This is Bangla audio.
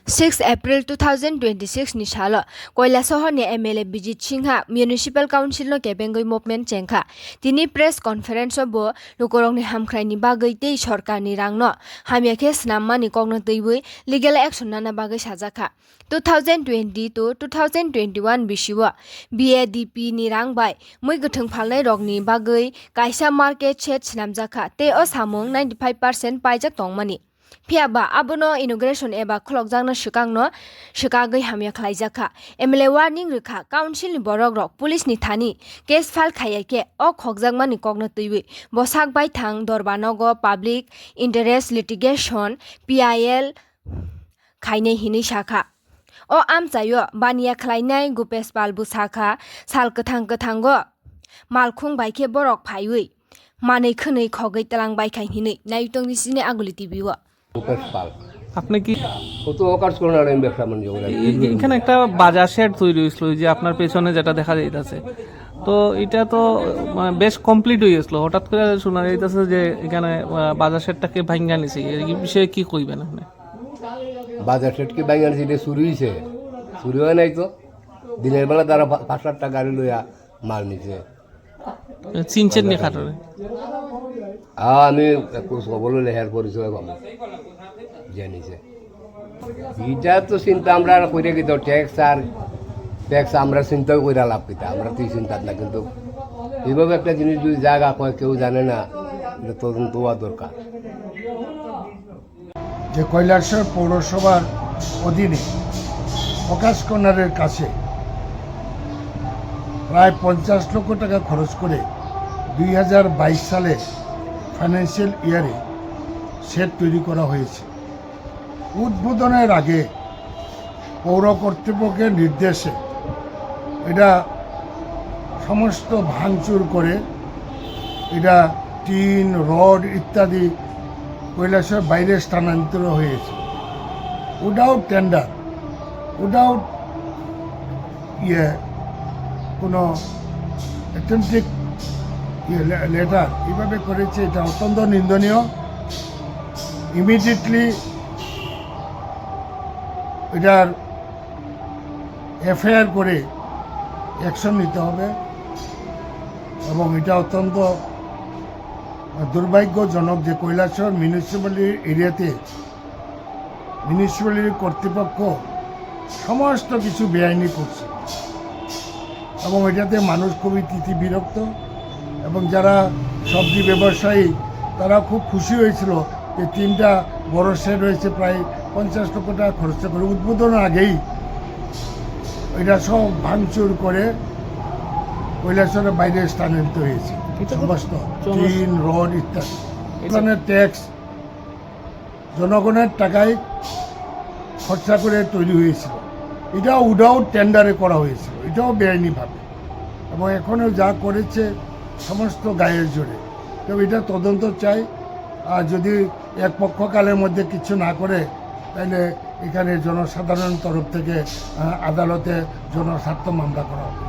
6 April 2026 ni shala Kailasohar ni MLA Bijit Singha Municipal Council no kebengoi movement chengkha tini press conference bo lukorong ni hamkhrai ni bagai tei sarkar ni rang no hamya khe snamma ni kongna teiwi legal action nana bagai sajakha 2020 to 2021 bisiwa BADP ni rang bai moi gthung phalnai rok ni bagai kaisa market chet snamjakha tei o samung 95% paijak tongmani Phiaba abono inauguration eba kholokjakna swkagoi hamya khlaijakha MLA warning rikha council ni borok rok police ni thani case file khayake o khokjakmani kokna teiwi bosak bai thang dorbanogo public interest litigation PIL khaine hini shakha o amchayo baniya khlainai Gupesh Pal Busakha sal kwthang malkhung baikhe borok phaiwi manei khwnei khogoi talang baikha hini naitong ni sine aguli TV wa Gupesh Pal আপনি কি ও তো অকার্স করোনা টাইম ব্যবসা বাণিজ্য করে এখানে একটা বাজার শেড তৈরি হয়েছিল যে আপনার পেছনে যেটা দেখা যাইতেছে তো এটা তো বেশ কমপ্লিট হয়ে গেছিল হঠাৎ করে শোনা যাইতেছে যে এখানে বাজার শেডটাকে ভাঙ্গা নিছে এই বিষয়ে কি কইবেন আপনি বাজার সেটকে বাইগান সিটে চুরি হয়েছে চুরি হয় নাই তো দিনের বেলা তারা 5-7টা গাড়ি লইয়া মাল নিছে চিনচেন নি খাটরে আমি খবর লইলে হের পরিচয় পাবো জানিছে এটা তো চিন্তা আমরা কইরা কি তো ট্যাক্স আমরা চিন্তা কইরা লাভ কিতা আমরা তো চিন্তা না কিন্তু এইভাবে একটা জিনিস যদি জায়গা কয় কেউ জানে না এটা তদন্ত হওয়া দরকার যে কৈলাসহর পৌরসভার অধীনে প্রকাশ কর্নারের কাছে প্রায় 50 লক্ষ টাকা খরচ করে 2022 সালে ফাইন্যান্সিয়াল ইয়ারে শেড তৈরি করা হয়েছে উদ্বোধনের আগে পৌর কর্তৃপক্ষের নির্দেশে এটা সমস্ত ভাঙচুর করে এটা টিন রড ইত্যাদি কৈলাসের বাইরে স্থানান্তর হয়েছে উইদাউট টেন্ডার উইদাউট কোনো অ্যাটেম্পটিক লেটার এইভাবে করেছে এটা অত্যন্ত নিন্দনীয় ইমিডিয়েটলি এটার এফআইআর করে অ্যাকশন নিতে হবে এবং এটা অত্যন্ত দুর্ভাগ্যজনক যে কৈলাসহর মিউনিসিপ্যালিটি এরিয়াতে মিউনিসিপ্যালিটি কর্তৃপক্ষ সমস্ত কিছু বেআইনি করছে এবং এটাতে মানুষ খুবই বিরক্ত এবং যারা সবজি ব্যবসায়ী তারা খুব খুশি হয়েছিল যে 3টা বড় শেড হয়েছে প্রায় 50 লক্ষ টাকা খরচ করে উদ্বোধনের আগেই এটা সব ভাঙচুর করে কৈলাসহরের বাইরে স্থানান্তরিত হয়েছে সমস্ত টিন রড ইত্যাদি ধরনের ট্যাক্স জনগণের টাকায় খরচা করে তৈরি হয়েছিল এটাও উইদাউট টেন্ডারে করা হয়েছিল এটাও বেআইনিভাবে এবং এখনও যা করেছে সমস্ত গায়ের জোরে তো এটা তদন্ত চাই আর যদি এক পক্ষকালের মধ্যে কিছু না করে তাহলে এখানে জনসাধারণ তরফ থেকে আদালতে জনস্বার্থ মামলা করা হবে